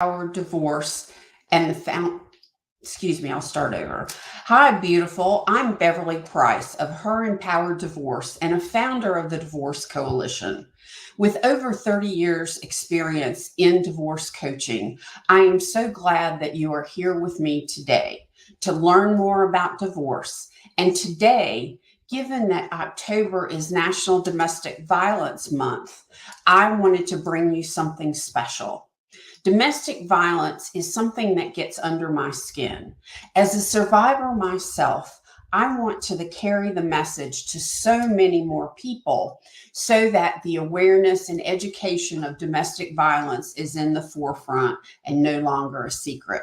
Empowered Divorce and the excuse me, I'll start over. Hi, beautiful. I'm Beverly Price of Her Empowered Divorce and a founder of the Divorce Coalition. With over 30 years experience in divorce coaching, I am so glad that you are here with me today to learn more about divorce. And today, given that October is National Domestic Violence Month, I wanted to bring you something special. Domestic violence is something that gets under my skin. As a survivor myself, I want to carry the message to so many more people so that the awareness and education of domestic violence is in the forefront and no longer a secret.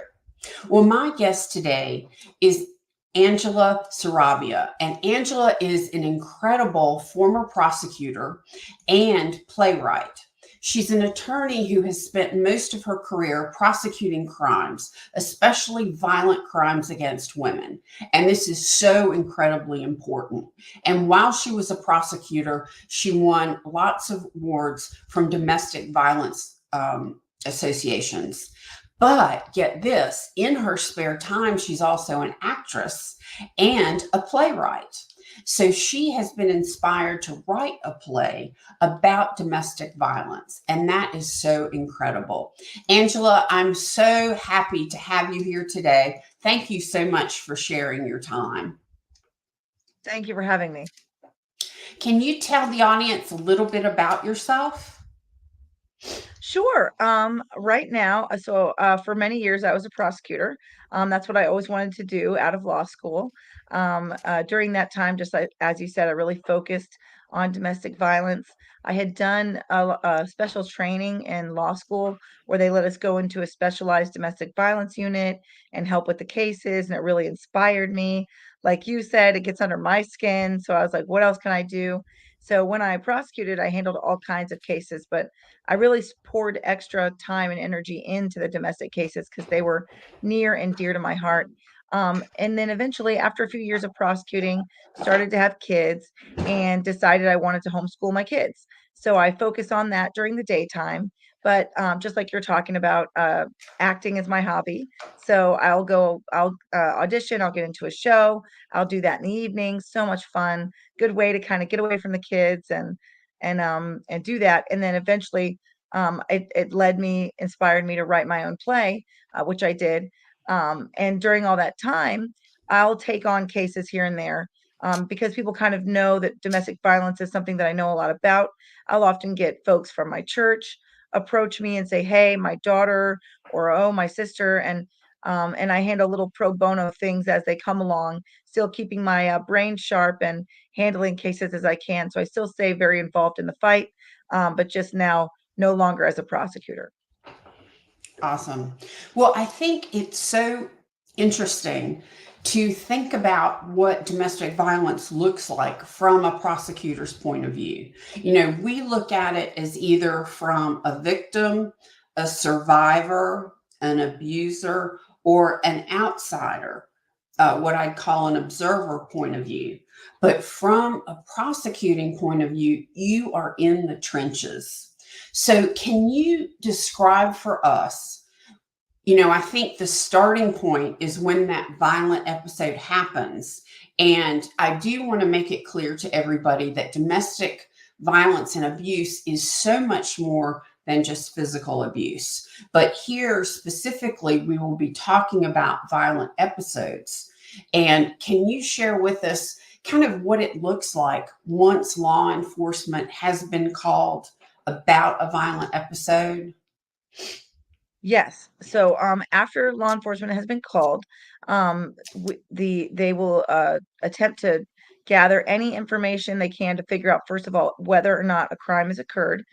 Well, my guest today is Angela Sarabia, and Angela is an incredible former prosecutor and playwright. She's an attorney who has spent most of her career prosecuting crimes, especially violent crimes against women. And this is so incredibly important. And while she was a prosecutor, she won lots of awards from domestic violence associations. But get this, in her spare time, she's also an actress and a playwright. So she has been inspired to write a play about domestic violence, and that is so incredible. Angela, I'm so happy to have you here today. Thank you so much for sharing your time. Thank you for having me. Can you tell the audience a little bit about yourself? Sure. Right now, for many years, I was a prosecutor. That's what I always wanted to do out of law school. During that time, just like, as you said, I really focused on domestic violence. I had done a special training in law school where they let us go into a specialized domestic violence unit and help with the cases, and it really inspired me. Like you said, it gets under my skin. So I was like, what else can I do? So when I prosecuted, I handled all kinds of cases, but I really poured extra time and energy into the domestic cases because they were near and dear to my heart. And then eventually, after a few years of prosecuting, started to have kids and decided I wanted to homeschool my kids. So I focus on that during the daytime. But just like you're talking about, acting is my hobby. So I'll audition, I'll get into a show, I'll do that in the evening. So much fun. Good way to kind of get away from the kids and do that. And then eventually, it inspired me to write my own play, which I did. And during all that time, I'll take on cases here and there. Because people kind of know that domestic violence is something that I know a lot about. I'll often get folks from my church approach me and say, "Hey, my daughter," or "Oh, my sister," and I handle little pro bono things as they come along, still keeping my brain sharp and handling cases as I can. So I still stay very involved in the fight, but just now no longer as a prosecutor. Awesome. Well, I think it's so interesting to think about what domestic violence looks like from a prosecutor's point of view. We look at it as either from a victim, a survivor, an abuser, or an outsider, what I'd call an observer point of view. But from a prosecuting point of view, you are in the trenches. So, can you describe for us? I think the starting point is when that violent episode happens. And I do want to make it clear to everybody that domestic violence and abuse is so much more than just physical abuse. But here specifically, we will be talking about violent episodes. And can you share with us kind of what it looks like once law enforcement has been called about a violent episode? Yes. So after law enforcement has been called, they will attempt to gather any information they can to figure out, first of all, whether or not a crime has occurred.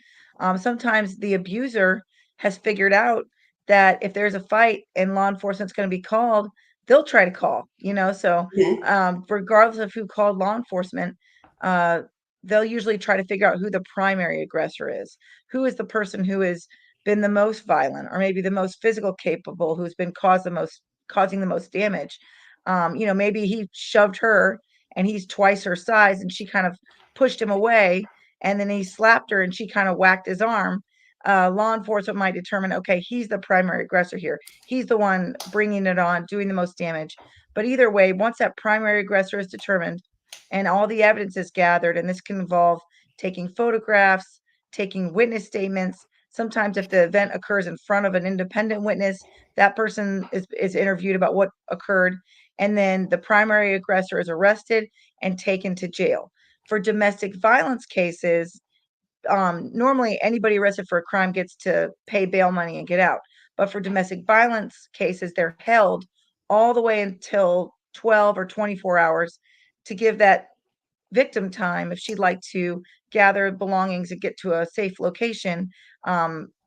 Sometimes the abuser has figured out that if there's a fight and law enforcement's going to be called, they'll try to call. So Mhm. regardless of who called law enforcement, uh, they'll usually try to figure out who the primary aggressor is, who is the person who is been the most violent or maybe the most physical capable, who's been causing the most damage. Maybe he shoved her and he's twice her size and she kind of pushed him away, and then he slapped her and she kind of whacked his arm. law enforcement might determine, okay, he's the primary aggressor here. He's the one bringing it on, doing the most damage. But either way, once that primary aggressor is determined and all the evidence is gathered, and this can involve taking photographs, taking witness statements. Sometimes if the event occurs in front of an independent witness, that person is interviewed about what occurred. And then the primary aggressor is arrested and taken to jail. For domestic violence cases, normally anybody arrested for a crime gets to pay bail money and get out. But for domestic violence cases, they're held all the way until 12 or 24 hours to give that victim time, if she'd like to gather belongings and get to a safe location.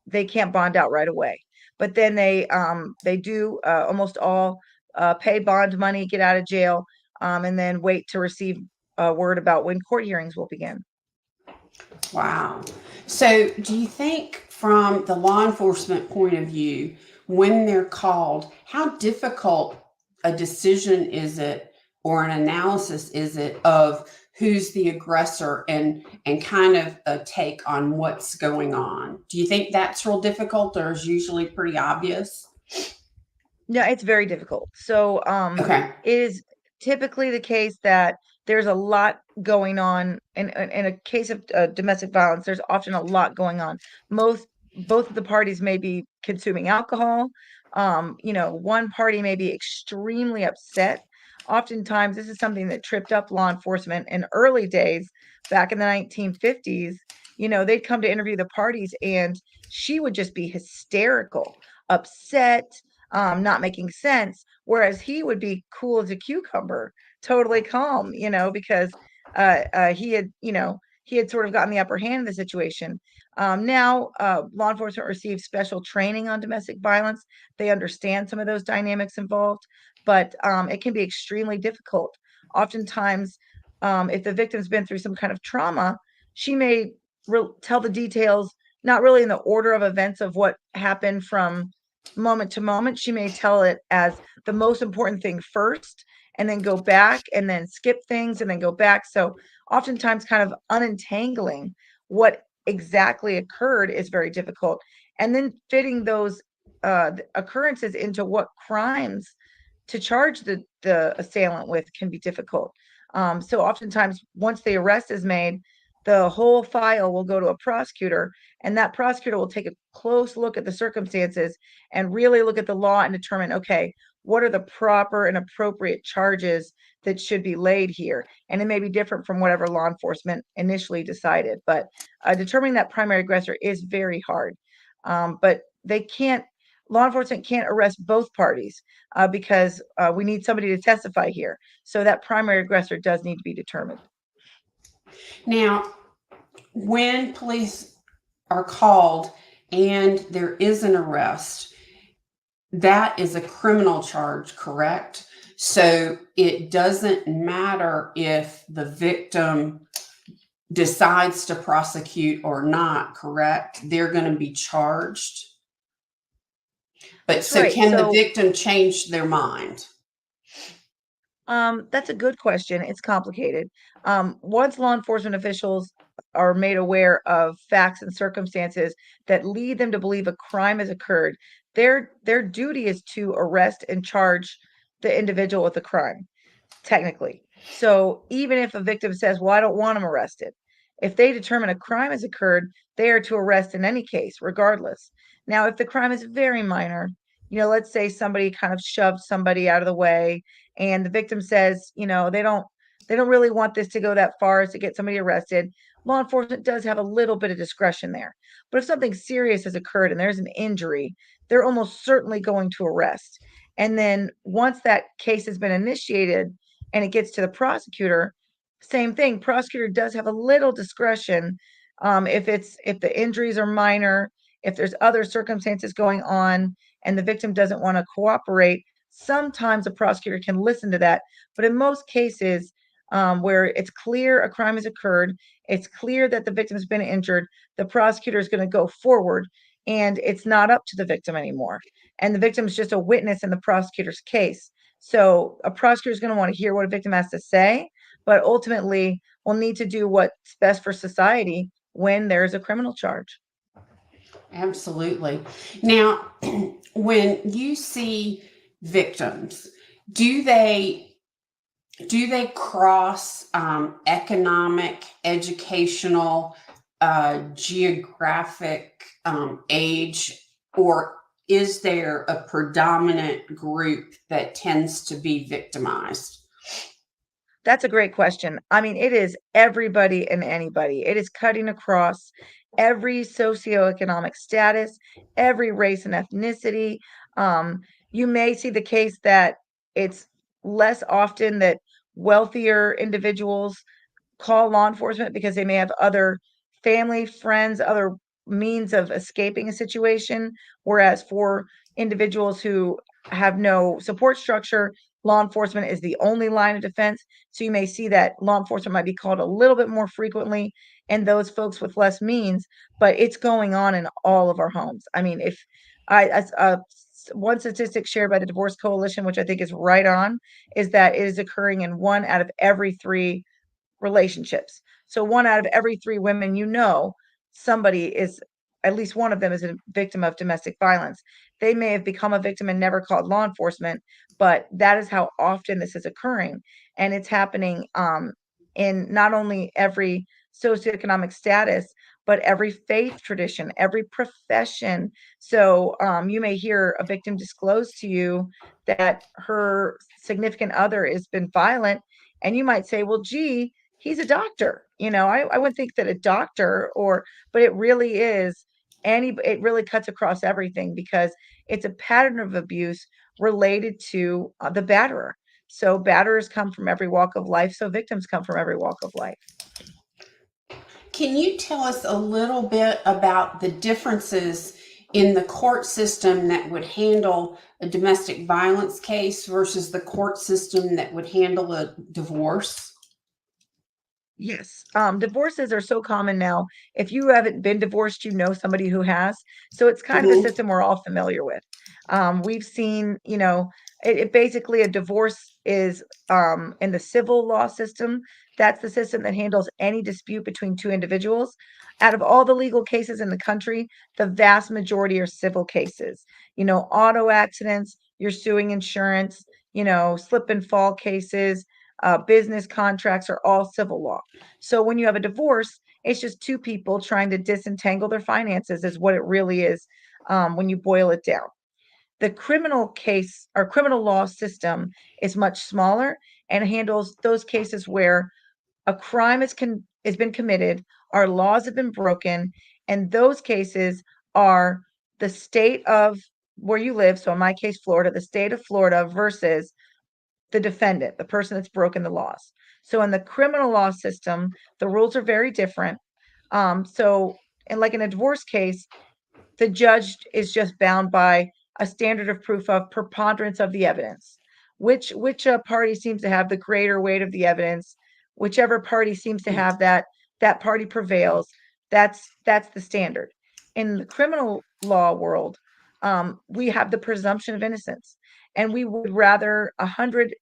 They can't bond out right away, but then they do almost all pay bond money, get out of jail, and then wait to receive word about when court hearings will begin. Wow. So, do you think, from the law enforcement point of view, when they're called, how difficult a decision is it, or an analysis is it, of who's the aggressor, and kind of a take on what's going on? Do you think that's real difficult, or is usually pretty obvious? No, it's very difficult. So, Okay. it is typically the case that there's a lot going on in a case of domestic violence. There's often a lot going on. Most Both of the parties may be consuming alcohol. One party may be extremely upset. Oftentimes, this is something that tripped up law enforcement in early days back in the 1950s. They'd come to interview the parties, and she would just be hysterical, upset, not making sense, whereas he would be cool as a cucumber, totally calm, because he had sort of gotten the upper hand in the situation. Now, law enforcement receives special training on domestic violence. They understand some of those dynamics involved, but it can be extremely difficult. Oftentimes, if the victim's been through some kind of trauma, she may tell the details, not really in the order of events of what happened from moment to moment. She may tell it as the most important thing first, and then go back, and then skip things, and then go back. So oftentimes, kind of untangling what exactly occurred is very difficult. And then fitting those occurrences into what crimes to charge the assailant with can be difficult. So oftentimes, once the arrest is made, the whole file will go to a prosecutor, and that prosecutor will take a close look at the circumstances and really look at the law and determine, okay, what are the proper and appropriate charges that should be laid here? And it may be different from whatever law enforcement initially decided, but determining that primary aggressor is very hard. But law enforcement can't arrest both parties because we need somebody to testify here. So that primary aggressor does need to be determined. Now, when police are called and there is an arrest, that is a criminal charge, correct? So it doesn't matter if the victim decides to prosecute or not, correct? They're going to be charged. But That's so right. can the So victim change their mind? that's a good question. It's complicated. Once law enforcement officials are made aware of facts and circumstances that lead them to believe a crime has occurred, their duty is to arrest and charge the individual with the crime, technically. So even if a victim says, "Well, I don't want him arrested," if they determine a crime has occurred, they are to arrest in any case, regardless. Now, if the crime is very minor, let's say somebody kind of shoved somebody out of the way, and the victim says, they don't really want this to go that far as to get somebody arrested. Law enforcement does have a little bit of discretion there. But if something serious has occurred and there's an injury, they're almost certainly going to arrest. And then once that case has been initiated and it gets to the prosecutor, same thing. Prosecutor does have a little discretion, if the injuries are minor, if there's other circumstances going on, and the victim doesn't want to cooperate. Sometimes a prosecutor can listen to that, but in most cases, where it's clear a crime has occurred, it's clear that the victim has been injured, the prosecutor is going to go forward, and it's not up to the victim anymore. And the victim is just a witness in the prosecutor's case. So a prosecutor is going to want to hear what a victim has to say, but ultimately will need to do what's best for society when there's a criminal charge. Absolutely. Now, when you see victims, do they cross economic, educational, geographic, age, or is there a predominant group that tends to be victimized? That's a great question. I mean, it is everybody and anybody. It is cutting across every socioeconomic status, every race and ethnicity. Um, you may see the case that it's less often that wealthier individuals call law enforcement because they may have other family, friends, other means of escaping a situation. Whereas for individuals who have no support structure, law enforcement is the only line of defense. So you may see that law enforcement might be called a little bit more frequently and those folks with less means, but it's going on in all of our homes. I mean, if one statistic shared by the Divorce Coalition, which I think is right on, is that it is occurring in 1 out of every 3 relationships. So 1 out of every 3 women, somebody is at least one of them is a victim of domestic violence. They may have become a victim and never called law enforcement, but that is how often this is occurring. And it's happening in not only every socioeconomic status, but every faith tradition, every profession. So you may hear a victim disclose to you that her significant other has been violent. And you might say, well, gee, he's a doctor. I wouldn't think that a doctor but it really is it really cuts across everything because it's a pattern of abuse related to the batterer. So batterers come from every walk of life. So victims come from every walk of life. Can you tell us a little bit about the differences in the court system that would handle a domestic violence case versus the court system that would handle a divorce? Yes. Divorces are so common now. If you haven't been divorced, you know somebody who has. So it's kind of a Hmm. system we're all familiar with. We've seen, it basically a divorce is in the civil law system. That's the system that handles any dispute between 2 individuals. Out of all the legal cases in the country, the vast majority are civil cases. Auto accidents, you're suing insurance, slip and fall cases, business contracts are all civil law. So when you have a divorce, it's just 2 people trying to disentangle their finances, is what it really is when you boil it down. The criminal case or criminal law system is much smaller and handles those cases where a crime has been committed, our laws have been broken, and those cases are the state of where you live. So in my case, Florida, the state of Florida versus the defendant, the person that's broken the laws. So in the criminal law system, the rules are very different. And like in a divorce case, the judge is just bound by a standard of proof of preponderance of the evidence. Which party seems to have the greater weight of the evidence, whichever party seems to have that party prevails. That's the standard. In the criminal law world, we have the presumption of innocence, and we would rather 100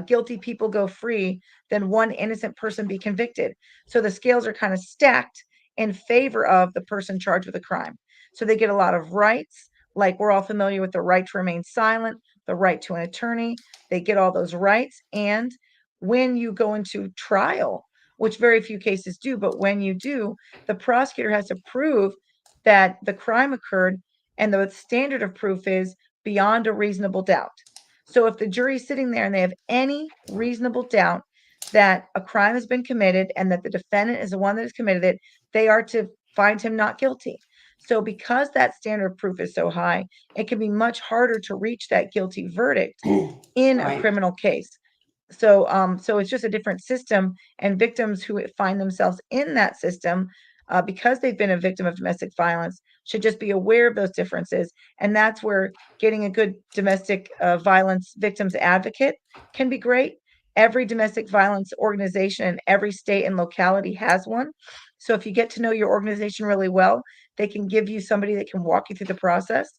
guilty people go free than one innocent person be convicted. So the scales are kind of stacked in favor of the person charged with a crime. So they get a lot of rights, like we're all familiar with the right to remain silent, the right to an attorney. They get all those rights. And when you go into trial, which very few cases do, but when you do, the prosecutor has to prove that the crime occurred, and the standard of proof is beyond a reasonable doubt. So if the jury's sitting there and they have any reasonable doubt that a crime has been committed and that the defendant is the one that has committed it, they are to find him not guilty. So because that standard of proof is so high, it can be much harder to reach that guilty verdict in a Right. criminal case. So it's just a different system, and victims who find themselves in that system, because they've been a victim of domestic violence, should just be aware of those differences. And that's where getting a good domestic violence victims advocate can be great. Every domestic violence organization in every state and locality has one. So if you get to know your organization really well, they can give you somebody that can walk you through the process.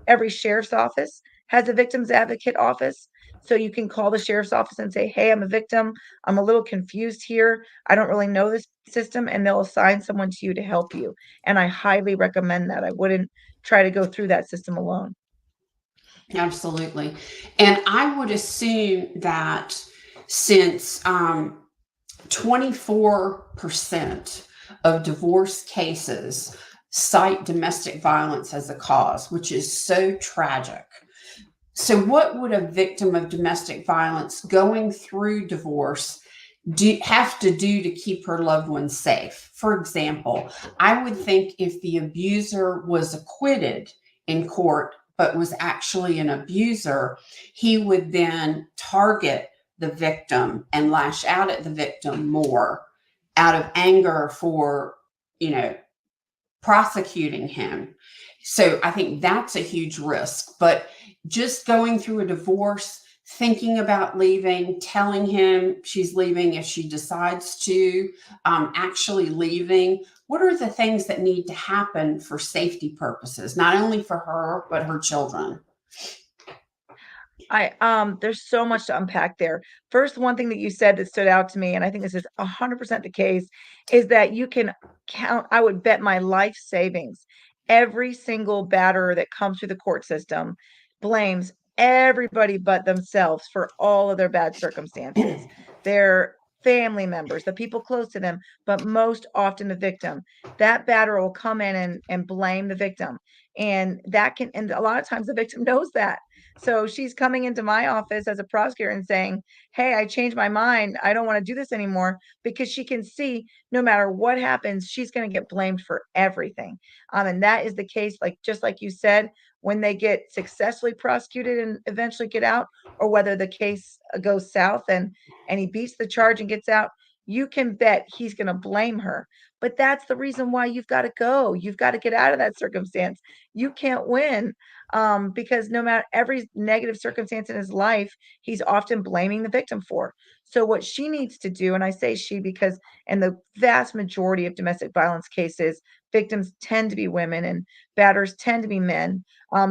Every sheriff's office has a victim's advocate office. So you can call the sheriff's office and say, hey, I'm a victim. I'm a little confused here. I don't really know this system. And they'll assign someone to you to help you. And I highly recommend that. I wouldn't try to go through that system alone. Absolutely. And I would assume that since 24% of divorce cases cite domestic violence as a cause, which is so tragic. So, what would a victim of domestic violence going through divorce have to do to keep her loved ones safe? For example, I would think if the abuser was acquitted in court but was actually an abuser, he would then target the victim and lash out at the victim more out of anger for, you know, prosecuting him. So I think that's a huge risk. But just going through a divorce, thinking about leaving, telling him she's leaving if she decides to, actually leaving, what are the things that need to happen for safety purposes, not only for her, but her children? There's so much to unpack there. First, one thing that you said that stood out to me, and I think this is 100% the case, is that you can count, I would bet my life savings, every single batterer that comes through the court system blames everybody but themselves for all of their bad circumstances. Their family members, the people close to them, but most often the victim. That batterer will come in and blame the victim. And that can, and a lot of times the victim knows that. So she's coming into my office as a prosecutor and saying, hey, I changed my mind. I don't want to do this anymore, because she can see no matter what happens, she's going to get blamed for everything. And that is the case, like just like you said, when they get successfully prosecuted and eventually get out, or whether the case goes south and he beats the charge and gets out, you can bet he's going to blame her. But that's the reason why you've got to go. You've got to get out of that circumstance. You can't win, because no matter every negative circumstance in his life, he's often blaming the victim for. So what she needs to do, and I say she because in the vast majority of domestic violence cases, victims tend to be women and batters tend to be men.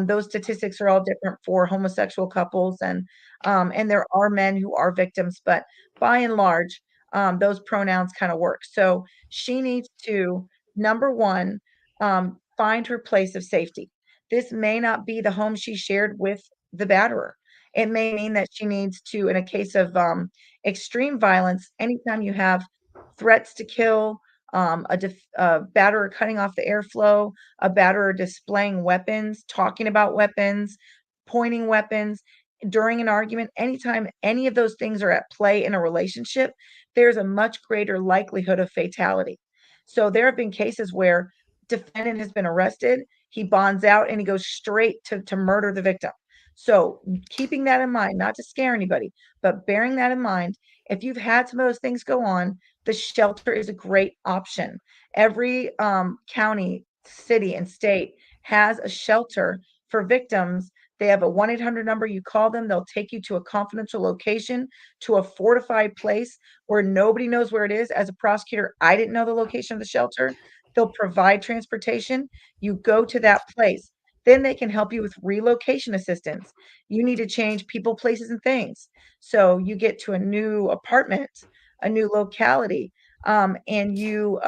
Those statistics are all different for homosexual couples, and there are men who are victims, but by and large, those pronouns kind of work. So she needs to, number one, find her place of safety. This may not be the home she shared with the batterer. It may mean that she needs to, in a case of extreme violence, anytime you have threats to kill, a batterer cutting off the airflow, a batterer displaying weapons, talking about weapons, pointing weapons during an argument, anytime any of those things are at play in a relationship, there's a much greater likelihood of fatality. So there have been cases where defendant has been arrested, he bonds out and he goes straight to murder the victim. So keeping that in mind, not to scare anybody, but bearing that in mind, if you've had some of those things go on, the shelter is a great option. Every county, city, and state has a shelter for victims. They have a 1-800 number. You call them, they'll take you to a confidential location, to a fortified place where nobody knows where it is. As a prosecutor, I didn't know the location of the shelter. They'll provide transportation. You go to that place. Then they can help you with relocation assistance. You need to change people, places, and things. So you get to a new apartment, a new locality, and you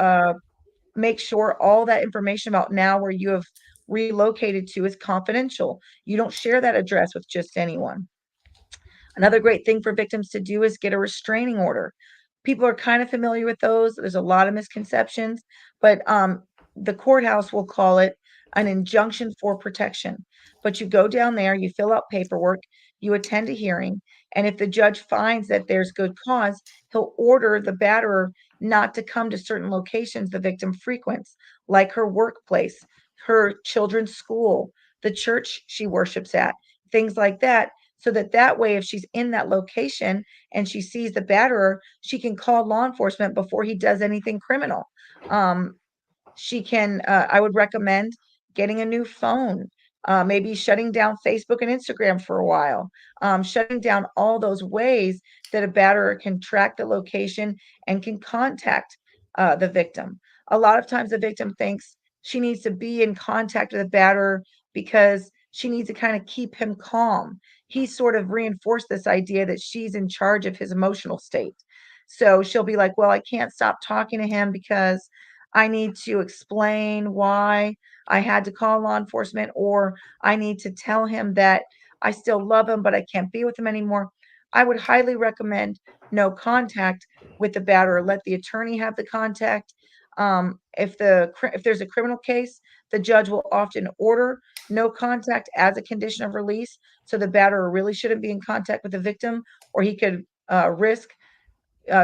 make sure all that information about now where you have relocated to is confidential. You don't share that address with just anyone. Another great thing for victims to do is get a restraining order. People are kind of familiar with those. There's a lot of misconceptions, but the courthouse will call it an injunction for protection. But you go down there, you fill out paperwork, you attend a hearing, and if the judge finds that there's good cause, he'll order the batterer not to come to certain locations the victim frequents, like her workplace, her children's school, the church she worships at, things like that, so that that way, if she's in that location and she sees the batterer, she can call law enforcement before he does anything criminal. Um, she can, I would recommend getting a new phone, maybe shutting down Facebook and Instagram for a while, shutting down all those ways that a batterer can track the location and can contact the victim. A lot of times the victim thinks she needs to be in contact with the batterer because she needs to kind of keep him calm. He sort of reinforced this idea that she's in charge of his emotional state. So she'll be like, well, I can't stop talking to him because I need to explain why I had to call law enforcement, or I need to tell him that I still love him, but I can't be with him anymore. I would highly recommend no contact with the batterer. Let the attorney have the contact. If there's a criminal case, the judge will often order no contact as a condition of release. So the batterer really shouldn't be in contact with the victim, or he could risk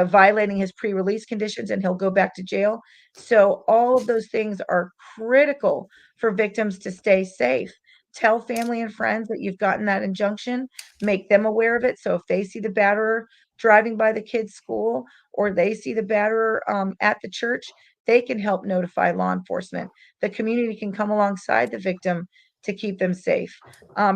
violating his pre-release conditions and he'll go back to jail. So all of those things are critical for victims to stay safe. Tell family and friends that you've gotten that injunction, make them aware of it. So if they see the batterer driving by the kids' school, or they see the batterer at the church, they can help notify law enforcement. The community can come alongside the victim to keep them safe.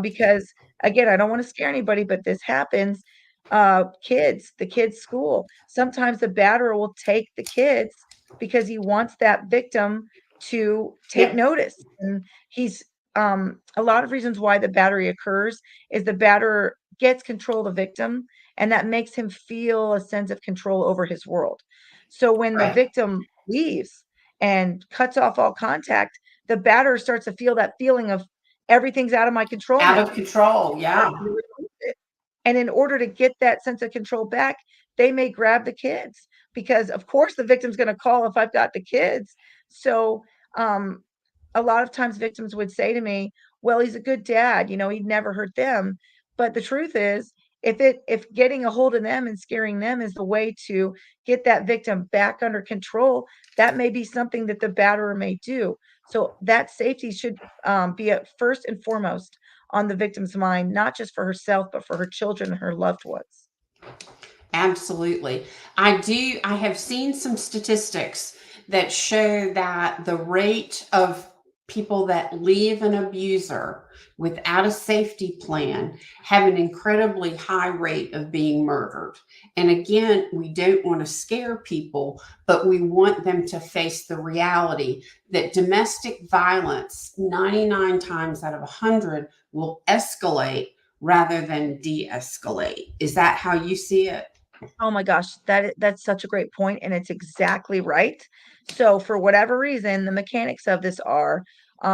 Because again, I don't want to scare anybody, but this happens. The kids' school. Sometimes the batterer will take the kids because he wants that victim to take Yep. notice. And he's a lot of reasons why the battery occurs is the batterer gets control of the victim, and that makes him feel a sense of control over his world. So when the Right. victim leaves and cuts off all contact, the batterer starts to feel that feeling of everything's out of my control Out now. of control. Starts Yeah. to release it. And in order to get that sense of control back, they may grab the kids because, of course, the victim's going to call if I've got the kids. So, um, a lot of times victims would say to me, well, he's a good dad, he'd never hurt them. But the truth is, if getting a hold of them and scaring them is the way to get that victim back under control, that may be something that the batterer may do. So that safety should be at first and foremost on the victim's mind, not just for herself, but for her children and her loved ones. Absolutely. I have seen some statistics that show that the rate of people that leave an abuser without a safety plan have an incredibly high rate of being murdered. And again, we don't want to scare people, but we want them to face the reality that domestic violence, 99 times out of 100, will escalate rather than de escalate. Is that how you see it? Oh my gosh, that's such a great point, and it's exactly right. So for whatever reason, the mechanics of this are,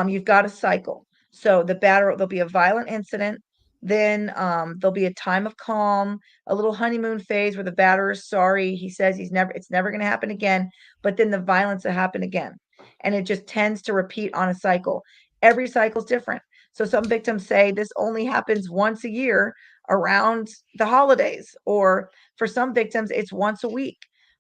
you've got a cycle. So there'll be a violent incident, then there'll be a time of calm, a little honeymoon phase where the batterer is sorry. He says it's never going to happen again, but then the violence will happen again, and it just tends to repeat on a cycle. Every cycle's different. So some victims say this only happens once a year around the holidays, or for some victims, it's once a week,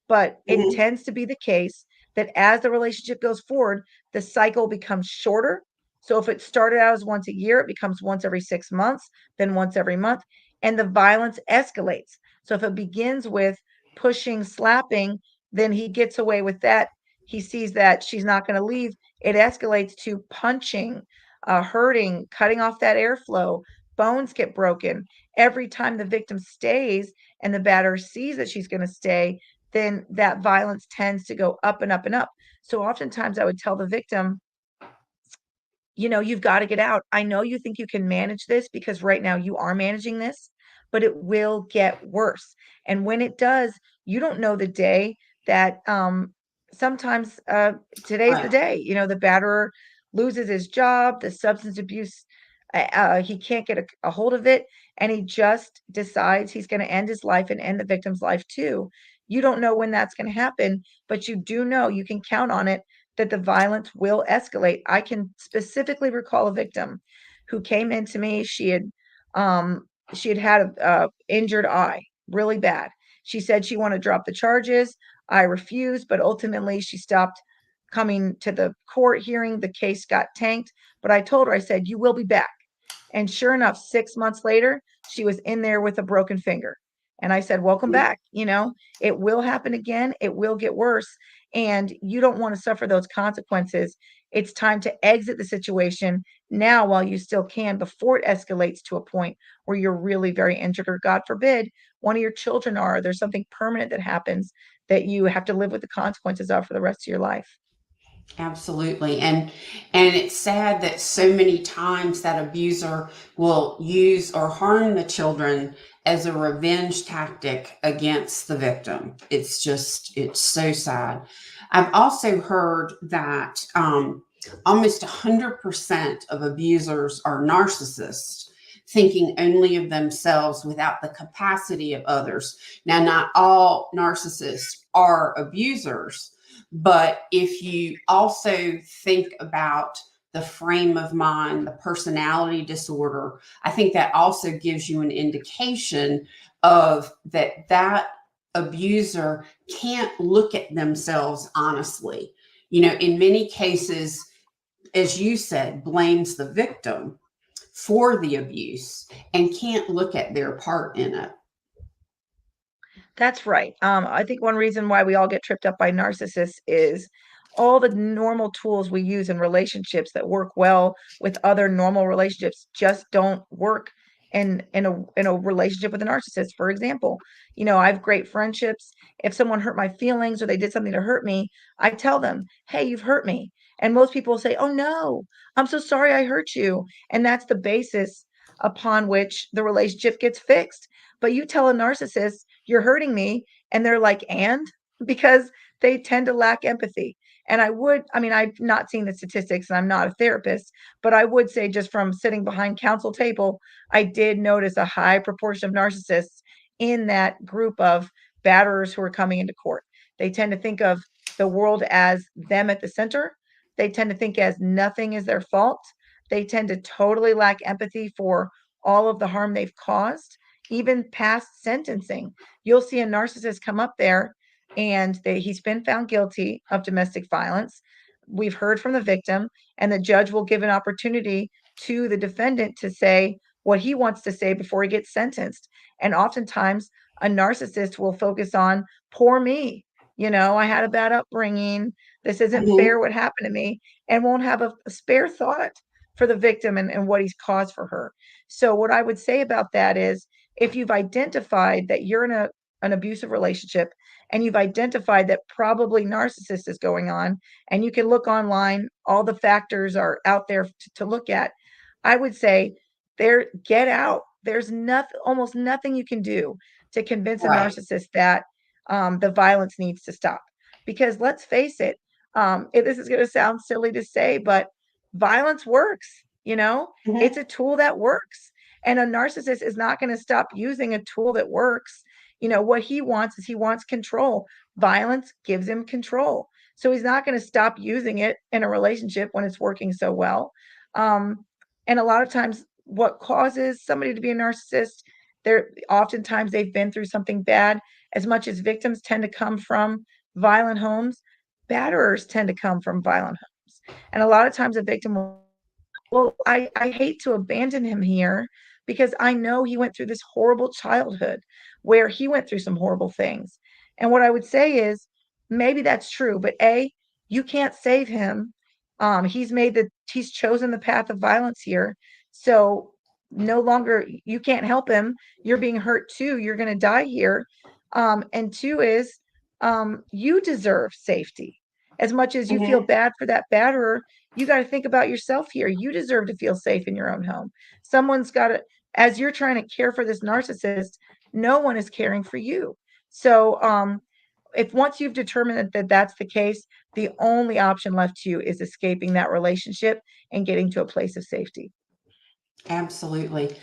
but it Mhm. tends to be the case that as the relationship goes forward, the cycle becomes shorter. So if it started out as once a year, it becomes once every 6 months, then once every month, and the violence escalates. So if it begins with pushing, slapping, then he gets away with that. He sees that she's not going to leave. It escalates to punching, hurting, cutting off that airflow. Bones get broken. Every time the victim stays, and the batter sees that she's going to stay, then that violence tends to go up and up and up. So oftentimes I would tell the victim, you've got to get out. I know you think you can manage this because right now you are managing this, but it will get worse. And when it does, you don't know the day that sometimes today's the Right. day. The batterer loses his job, the substance abuse, he can't get a hold of it, and he just decides he's going to end his life and end the victim's life too. You don't know when that's going to happen, but you do know you can count on it that the violence will escalate. I can specifically recall a victim who came into me. She had a injured eye, really bad. She said she wanted to drop the charges. I refused, but ultimately she stopped coming to the court hearing. The case got tanked, but I told her, I said, you will be back. And sure enough, 6 months later, she was in there with a broken finger. And I said, welcome back. It will happen again. It will get worse. And you don't want to suffer those consequences. It's time to exit the situation now while you still can before it escalates to a point where you're really very injured, or God forbid, one of your children are, there's something permanent that happens that you have to live with the consequences of for the rest of your life. Absolutely. And it's sad that so many times that abuser will use or harm the children as a revenge tactic against the victim. It's so sad. I've also heard that almost 100% of abusers are narcissists, thinking only of themselves without the capacity of others. Now, not all narcissists are abusers, but if you also think about the frame of mind, the personality disorder, I think that also gives you an indication of that abuser can't look at themselves honestly. You know, in many cases, as you said, blames the victim for the abuse and can't look at their part in it. That's right. I think one reason why we all get tripped up by narcissists is all the normal tools we use in relationships that work well with other normal relationships just don't work in a relationship with a narcissist. For example, I have great friendships. If someone hurt my feelings or they did something to hurt me, I tell them, "Hey, you've hurt me." And most people say, "Oh no, I'm so sorry I hurt you." And that's the basis upon which the relationship gets fixed. But you tell a narcissist, "You're hurting me," and they're like, "And?" Because they tend to lack empathy. And I mean, I've not seen the statistics and I'm not a therapist, but I would say just from sitting behind counsel table, I did notice a high proportion of narcissists in that group of batterers who are coming into court. They tend to think of the world as them at the center. They tend to think as nothing is their fault. They tend to totally lack empathy for all of the harm they've caused, even past sentencing. You'll see a narcissist come up there and he's been found guilty of domestic violence. We've heard from the victim, and the judge will give an opportunity to the defendant to say what he wants to say before he gets sentenced. And oftentimes, a narcissist will focus on, "Poor me. I had a bad upbringing. This isn't Mhm. fair what happened to me," and won't have a spare thought for the victim and what he's caused for her. So, what I would say about that is if you've identified that you're in an abusive relationship and you've identified that probably narcissist is going on, and you can look online, all the factors are out there to look at, I would say get out. There's nothing, almost nothing you can do to convince a Right. narcissist that the violence needs to stop. Because let's face it, this is going to sound silly to say, but violence works. It's Mhm. a tool that works. And a narcissist is not going to stop using a tool that works. What he wants is he wants control. Violence gives him control. So he's not going to stop using it in a relationship when it's working so well. Um, and a lot of times, what causes somebody to be a narcissist, they're oftentimes they've been through something bad. As much as victims tend to come from violent homes, batterers tend to come from violent homes. And a lot of times, a victim will, "Well, I hate to abandon him here because I know he went through this horrible childhood where he went through some horrible things." And what I would say is maybe that's true, but A, you can't save him. He's chosen the path of violence here. So no longer you can't help him. You're being hurt too. You're going to die here. And two is you deserve safety. As much as you feel Mhm. bad for that batterer, you got to think about yourself here. You deserve to feel safe in your own home. Someone's got to, as you're trying to care for this narcissist, no one is caring for you. So, if once you've determined that that's the case, the only option left to you is escaping that relationship and getting to a place of safety. Absolutely.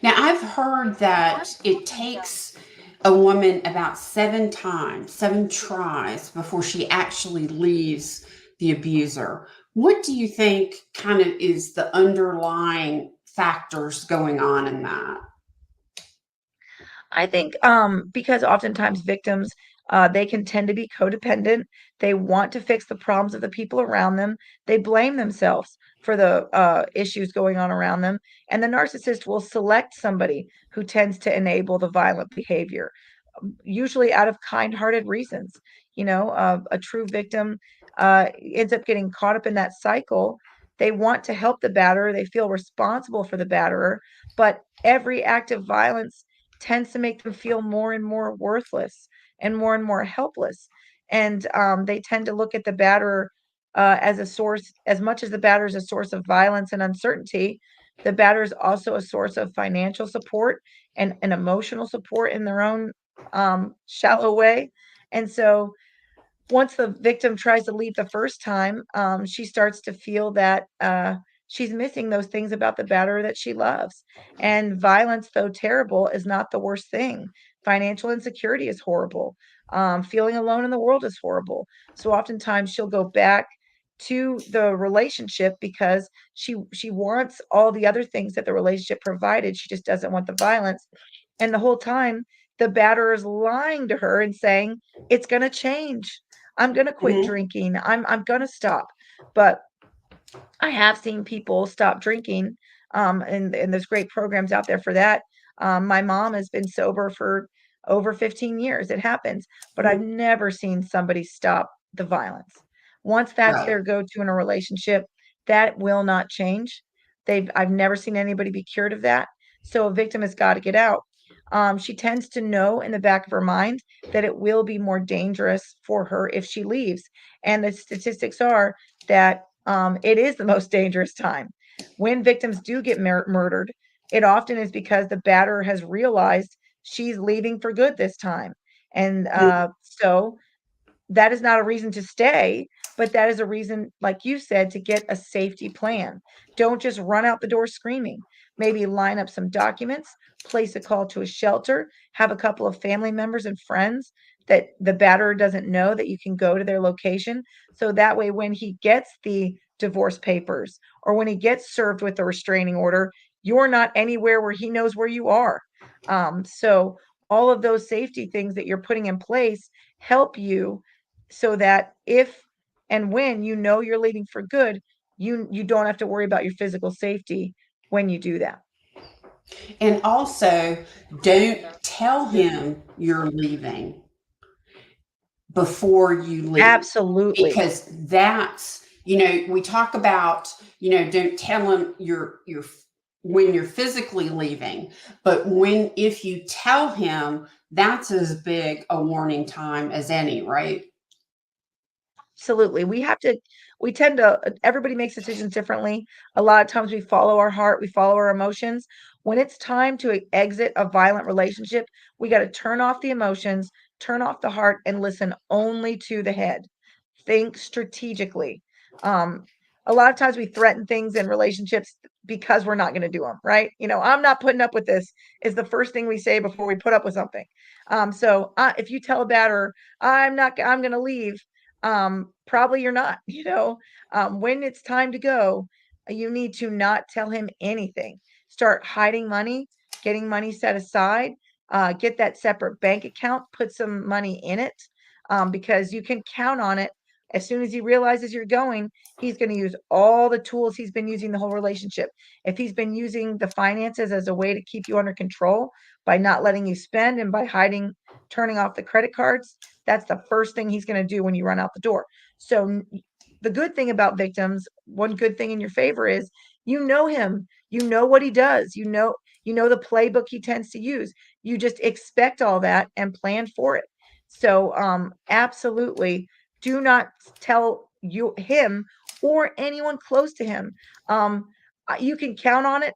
Now, I've heard that it takes a woman about 7 times, 7 tries before she actually leaves the abuser. What do you think kind of is the underlying factors going on in that? I think because oftentimes victims they can tend to be codependent. They want to fix the problems of the people around them. They blame themselves for the issues going on around them, and the narcissist will select somebody who tends to enable the violent behavior, usually out of kind-hearted reasons. A true victim ends up getting caught up in that cycle. They want to help the batterer. They feel responsible for the batterer, but every act of violence tends to make them feel more and more worthless and more helpless. And they tend to look at the batterer as a source, as much as the batterer is a source of violence and uncertainty, the batterer is also a source of financial support and emotional support in their own shallow way. And so once the victim tries to leave the first time, she starts to feel that she's missing those things about the batterer that she loves. And violence, though terrible, is not the worst thing. Financial insecurity is horrible. Feeling alone in the world is horrible. So oftentimes she'll go back to the relationship because she wants all the other things that the relationship provided. She just doesn't want the violence. And the whole time, the batterer is lying to her and saying, it's going to change. I'm going to quit Mhm. drinking. I'm going to stop. But I have seen people stop drinking, and there's great programs out there for that. My mom has been sober for over 15 years. It happens, but I've Mhm. never seen somebody stop the violence. Once that's Right. their go-to in a relationship, that will not change. I've never seen anybody be cured of that. So a victim has got to get out. She tends to know in the back of her mind that it will be more dangerous for her if she leaves. And the statistics are that it is the most dangerous time. When victims do get murdered, it often is because the batterer has realized she's leaving for good this time. And Mhm. so that is not a reason to stay, but that is a reason, like you said, to get a safety plan. Don't just run out the door screaming. Maybe line up some documents, place a call to a shelter, have a couple of family members and friends that the batterer doesn't know that you can go to their location. So that way, when he gets the divorce papers or when he gets served with a restraining order, you're not anywhere where he knows where you are. So all of those safety things that you're putting in place help you so that if and when you know you're leaving for good, you don't have to worry about your physical safety when you do that. And also, don't tell him you're leaving before you leave, Absolutely. because that's, we talk about, don't tell him you're when you're physically leaving, but if you tell him, that's as big a warning time as any, right? Absolutely. We tend to, everybody makes decisions differently. A lot of times we follow our heart, we follow our emotions. When it's time to exit a violent relationship, we got to turn off the emotions, turn off the heart, and listen only to the head. Think strategically. Um, a lot of times we threaten things in relationships because we're not going to do them, right? I'm not putting up with this is the first thing we say before we put up with something. So if you tell a batter, I'm going to leave, probably you're not. When it's time to go, you need to not tell him anything. Start hiding money, getting money set aside, get that separate bank account, put some money in it, because you can count on it. As soon as he realizes you're going, he's going to use all the tools he's been using the whole relationship. If he's been using the finances as a way to keep you under control by not letting you spend and by hiding, turning off the credit cards, that's the first thing he's going to do when you run out the door. So the good thing about victims, one good thing in your favor is you know him, you know what he does, you know the playbook he tends to use. You just expect all that and plan for it. So absolutely do not tell him or anyone close to him. Um, you can count on it.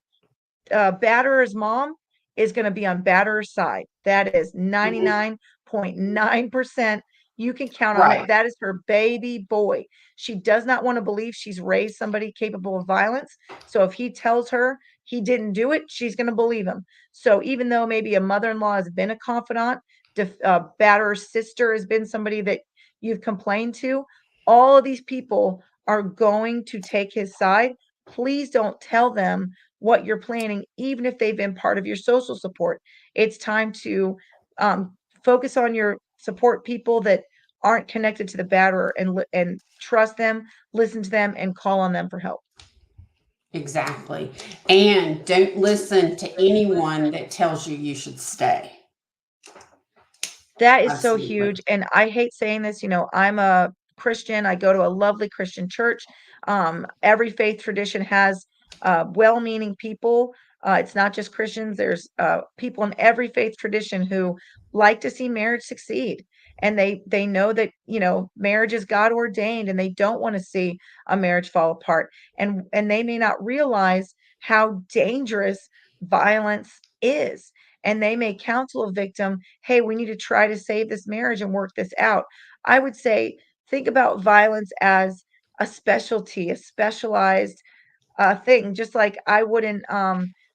Batterer's mom is going to be on Batterer's side. That is Mhm. 99.9%. You can count on it. Right. That is her baby boy. She does not want to believe she's raised somebody capable of violence. So if he tells her he didn't do it, she's going to believe him. So even though maybe a mother-in-law has been a confidant, Batterer's sister has been somebody that you've complained to, all of these people are going to take his side. Please don't tell them what you're planning, even if they've been part of your social support. It's time to focus on your support people that aren't connected to the batterer and trust them, listen to them, and call on them for help. Exactly. And don't listen to anyone that tells you should stay. That is so Absolutely. huge, and I hate saying this, I'm a Christian, I go to a lovely Christian church. Every faith tradition has, well-meaning people. It's not just Christians, there's, people in every faith tradition who like to see marriage succeed, and they know that, marriage is God ordained, and they don't want to see a marriage fall apart. And they may not realize how dangerous violence is. And they may counsel a victim, hey, we need to try to save this marriage and work this out. I would say, think about violence as a specialty, a specialized thing. Just like I wouldn't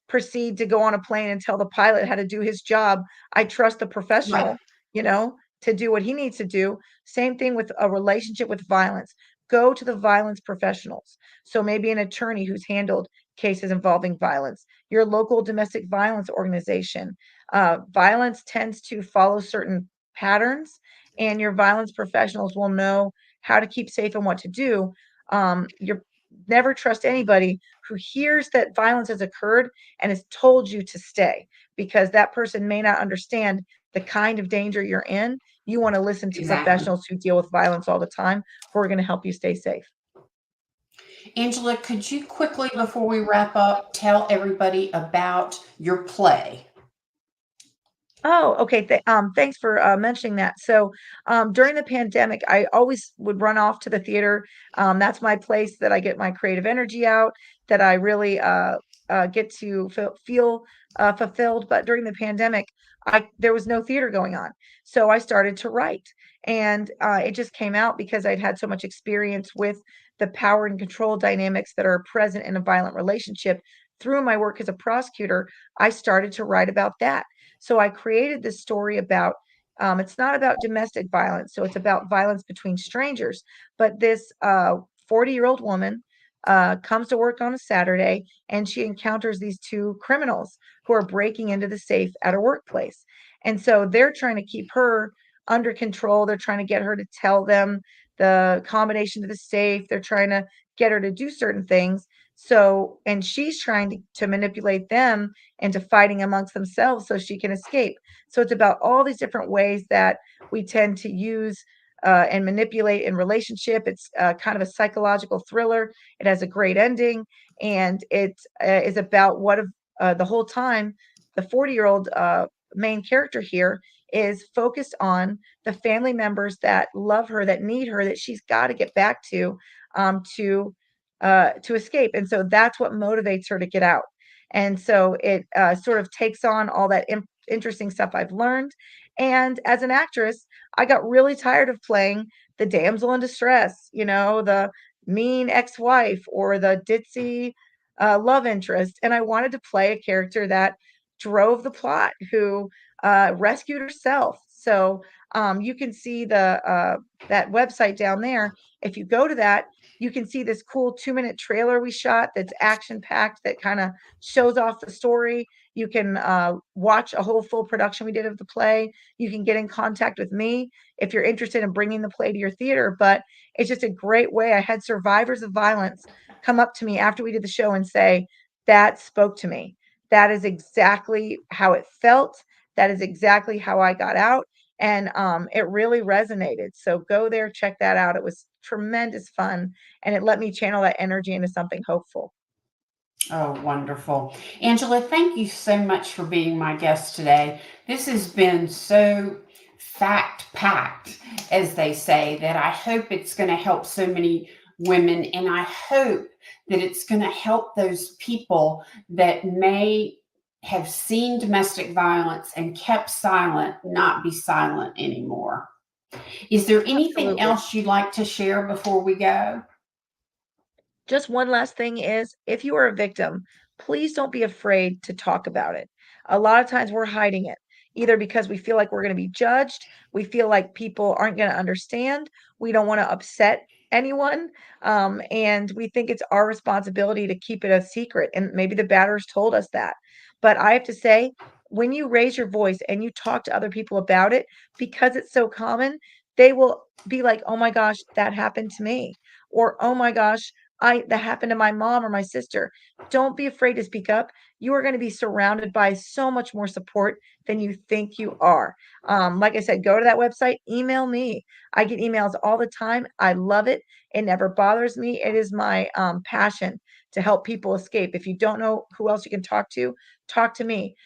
proceed to go on a plane and tell the pilot how to do his job. I trust the Right. professional, to do what he needs to do. Same thing with a relationship with violence. Go to the violence professionals. So maybe an attorney who's handled cases involving violence, your local domestic violence organization. Violence tends to follow certain patterns, and your violence professionals will know how to keep safe and what to do. Your Never trust anybody who hears that violence has occurred and has told you to stay, because that person may not understand the kind of danger you're in. You want to listen to Exactly. professionals who deal with violence all the time, who are going to help you stay safe. Angela, could you quickly, before we wrap up, tell everybody about your play? Oh, okay. Thanks for mentioning that. So, during the pandemic, I always would run off to the theater. That's my place that I get my creative energy out, that I really get to feel fulfilled. But during the pandemic, there was no theater going on, so I started to write, and it just came out because I'd had so much experience with the power and control dynamics that are present in a violent relationship. Through my work as a prosecutor, I started to write about that. So I created this story about, it's not about domestic violence. So it's about violence between strangers. But this 40-year-old woman comes to work on a Saturday, and she encounters these two criminals who are breaking into the safe at her workplace. And so they're trying to keep her under control. They're trying to get her to tell them the combination to the safe. They're trying to get her to do certain things. So, and she's trying to manipulate them into fighting amongst themselves so she can escape. So it's about all these different ways that we tend to use and manipulate in relationship. It's kind of a psychological thriller. It has a great ending, and it is about the whole time the 40-year-old main character here is focused on the family members that love her, that need her, that she's got to get back um, to to escape. And so that's what motivates her to get out. And so it sort of takes on all that interesting stuff I've learned. And as an actress, I got really tired of playing the damsel in distress, the mean ex wife or the ditzy love interest. And I wanted to play a character that drove the plot, who rescued herself. So you can see that website down there. If you go to that, you can see this cool 2-minute trailer we shot that's action packed, that kind of shows off the story. You can watch a whole full production we did of the play. You can get in contact with me if you're interested in bringing the play to your theater. But it's just a great way. I had survivors of violence come up to me after we did the show and say, that spoke to me. That is exactly how it felt. That is exactly how I got out. And it really resonated. So go there, check that out. It was tremendous fun, and it let me channel that energy into something hopeful. Oh, wonderful. Angela, thank you so much for being my guest today. This has been so fact packed, as they say, that I hope it's going to help so many women. And I hope that it's going to help those people that may have seen domestic violence and kept silent not be silent anymore. Is there anything Absolutely. else you'd like to share before we go? Just one last thing is, if you are a victim, please don't be afraid to talk about it. A lot of times we're hiding it, either because we feel like we're going to be judged, we feel like people aren't going to understand, we don't want to upset anyone, and we think it's our responsibility to keep it a secret. And maybe the batters told us that. But I have to say, when you raise your voice and you talk to other people about it, because it's so common, they will be like, oh my gosh, that happened to me. Or, oh my gosh, I that happened to my mom or my sister. Don't be afraid to speak up. You are going to be surrounded by so much more support than you think you are. Like I said, go to that website, email me. I get emails all the time. I love it. It never bothers me. It is my passion to help people escape. If you don't know who else you can talk to me,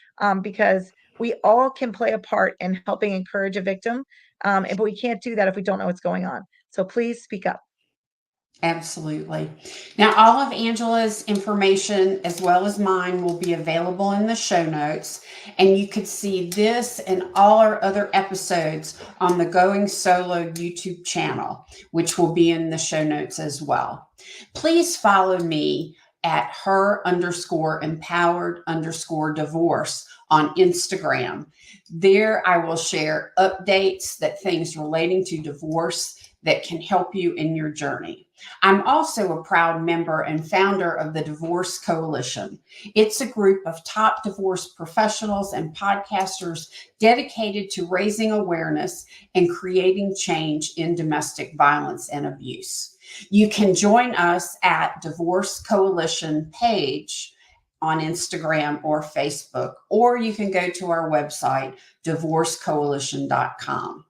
because we all can play a part in helping encourage a victim But we can't do that if we don't know what's going on. So please speak up. Absolutely. Now, all of Angela's information as well as mine will be available in the show notes, and you could see this and all our other episodes on the Going Solo YouTube channel, which will be in the show notes as well. Please follow me at her_empowered_divorce on Instagram. There I will share updates that things relating to divorce that can help you in your journey. I'm also a proud member and founder of the Divorce Coalition. It's a group of top divorce professionals and podcasters dedicated to raising awareness and creating change in domestic violence and abuse. You can join us at Divorce Coalition page on Instagram or Facebook, or you can go to our website, divorcecoalition.com.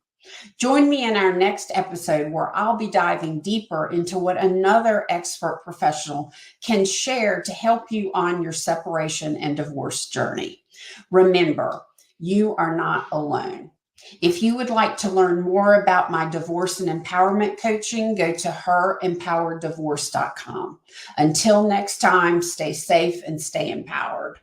Join me in our next episode where I'll be diving deeper into what another expert professional can share to help you on your separation and divorce journey. Remember, you are not alone. If you would like to learn more about my divorce and empowerment coaching, go to herempowereddivorce.com. Until next time, stay safe and stay empowered.